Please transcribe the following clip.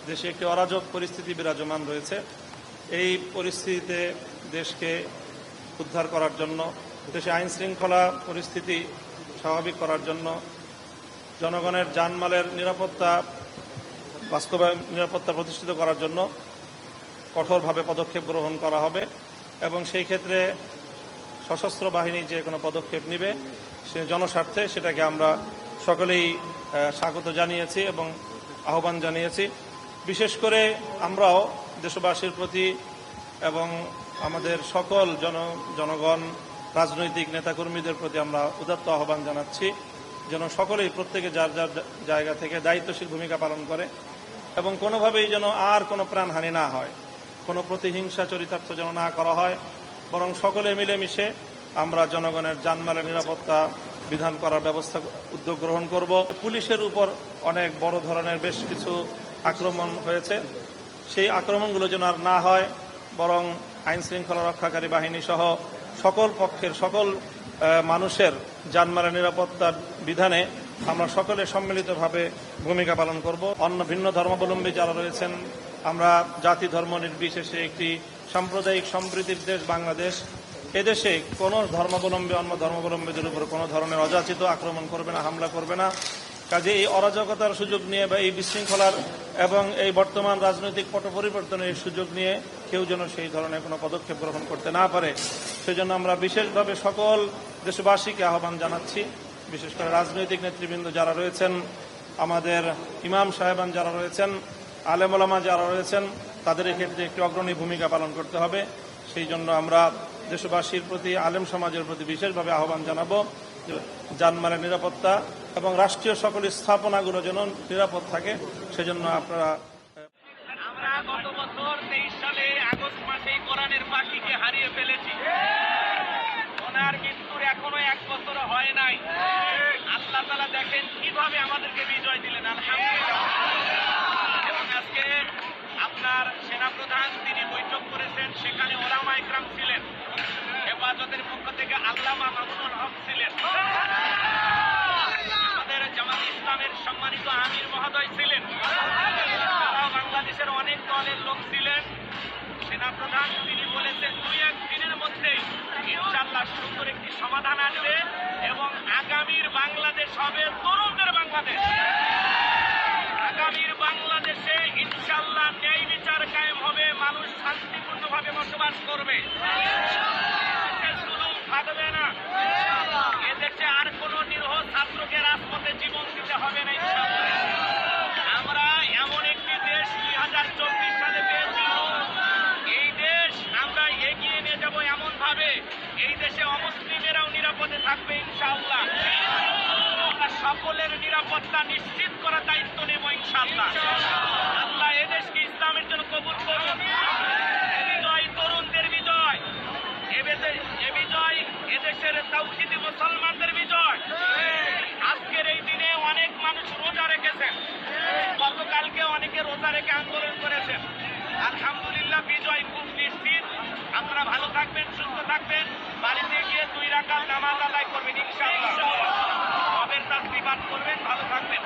দেশে একটি অরাজক পরিস্থিতি বিরাজমান রয়েছে। এই পরিস্থিতিতে দেশকে উদ্ধার করার জন্য, দেশে আইন শৃঙ্খলা পরিস্থিতি স্বাভাবিক করার জন্য, জনগণের জানমালের নিরাপত্তা নিরাপত্তা প্রতিষ্ঠিত করার জন্য কঠোরভাবে পদক্ষেপ গ্রহণ করা হবে এবং সেই ক্ষেত্রে সশস্ত্র বাহিনী যে কোনো পদক্ষেপ নেবে সে জনস্বার্থে, সেটাকে আমরা সকলেই স্বাগত জানিয়েছি এবং আহ্বান জানিয়েছি। বিশেষ করে আমরাও দেশবাসীর প্রতি এবং আমাদের সকল জনগণ, রাজনৈতিক নেতাকর্মীদের প্রতি আমরা উদাত্ত আহ্বান জানাচ্ছি যেন সকলেই প্রত্যেকে যার যার জায়গা থেকে দায়িত্বশীল ভূমিকা পালন করে এবং কোনোভাবেই যেন আর কোনো প্রাণহানি না হয়, কোনো প্রতিহিংসা চরিতার্থ যেন না করা হয়, বরং সকলে মিলেমিশে আমরা জনগণের জানমালের নিরাপত্তা বিধান করার ব্যবস্থা উদ্যোগ গ্রহণ করব। পুলিশের উপর অনেক বড় ধরনের বেশ কিছু আক্রমণ হয়েছে, সেই আক্রমণগুলো যেন আর না হয়, বরং আইন শৃঙ্খলা রক্ষাকারী বাহিনী সহ সকল পক্ষের সকল মানুষের জানমালের নিরাপত্তার বিধানে আমরা সকলে সম্মিলিতভাবে ভূমিকা পালন করব। অন্য ভিন্ন ধর্মাবলম্বী যারা রয়েছেন, আমরা জাতি ধর্ম নির্বিশেষে একটি সাম্প্রদায়িক সম্প্রীতির দেশ বাংলাদেশ। এদেশে কোনো ধর্মাবলম্বী অন্য ধর্মাবলম্বীদের উপর কোনো ধরনের অযাচিত আক্রমণ করবে না, হামলা করবে না। কাজে এই অরাজকতার সুযোগ নিয়ে বা এই বিশৃঙ্খলার এবং এই বর্তমান রাজনৈতিক পট পরিবর্তনের সুযোগ নিয়ে কেউ যেন সেই ধরনের কোনো পদক্ষেপ গ্রহণ করতে না পারে, সেজন্য আমরা বিশেষভাবে সকল দেশবাসীকে আহ্বান জানাচ্ছি। বিশেষ করে রাজনৈতিক নেতৃবৃন্দ যারা রয়েছেন, আমাদের ইমাম সাহেবান যারা রয়েছেন, আলেম ওলামা যারা রয়েছেন, তাদের ক্ষেত্রে একটি অগ্রণী ভূমিকা পালন করতে হবে। সেই জন্য আমরা দেশবাসীর প্রতি, আলেম সমাজের প্রতি বিশেষভাবে আহ্বান জানাবো জানমালের নিরাপত্তা এবং রাষ্ট্রীয় সকল স্থাপনাগুলো যেন নিরাপদ থাকে, সেজন্য আপনারা। আমরা গত বছর 23 সালে আগস্ট মাসে কোরআনের পাখিকে হারিয়ে ফেলেছি। ওনার মৃত্যুর এখনো 1 বছর হয় নাই। আল্লাহ তাআলা দেখেন কিভাবে আমাদেরকে বিজয় দিলেন, আলহামদুলিল্লাহ। এবং আজকে আপনার সেনাপ্রধান তিনি বৈঠক করেছেন, সেখানে ওলামা ইকরাম ছিলেন, হেফাজতের পক্ষ থেকে আল্লামা মামুনুল হক ছিলেন, আমাদের জামাত ইসলামের সম্মানিত আমির মহোদয় ছিলেন, সারা বাংলাদেশের অনেক দলের লোক ছিলেন। সেনাপ্রধান তিনি বলেছেন 2-1 দিনের মধ্যে ইনশাআল্লাহ সুন্দর একটি সমাধান আসবে এবং আগামীর বাংলাদেশ হবে তরুণদের বাংলাদেশ। আগামীর বাংলাদেশে ইনশাআল্লাহ ন্যায় বিচার কায়েম হবে, মানুষ শান্তিপূর্ণভাবে বসবাস করবে, জুলুম থাকবে না, এদেশে আর কোনো নিরীহ ছাত্রকে রাজপথে জীবন দিতে হবে না ইনশাআল্লাহ। আমরা এমন একটি দেশ 2024 সালে পেয়েছি, এই দেশ আমরা এগিয়ে নিয়ে যাব এমন ভাবে এই দেশে অমুসলিমেরাও নিরাপদে থাকবে ইনশাআল্লাহ। আমরা সকলের নিরাপত্তা নিশ্চিত করার দায়িত্ব নেব ইনশাআল্লাহ। আল্লাহ এদেশকে ইসলামের জন্য কবুল করুন। বিজয় তরুণদের বিজয়, এ বিজয় এদেশের তাওহীদি মুসলমানদের বিজয়। আজকের এই দিনে অনেক মানুষ রোজা রেখেছেন, গতকালকে অনেকে রোজা রেখে আন্দোলন করেছেন। আলহামদুলিল্লাহ বিজয় খুব নিশ্চিত। আপনারা ভালো থাকবেন, সুস্থ থাকবেন, বাড়িতে গিয়ে 2 রাকাত নামাজ আদায় করবেন ইনশাআল্লাহ। রবের তাসবিহ পাঠ করবেন, ভালো থাকবেন।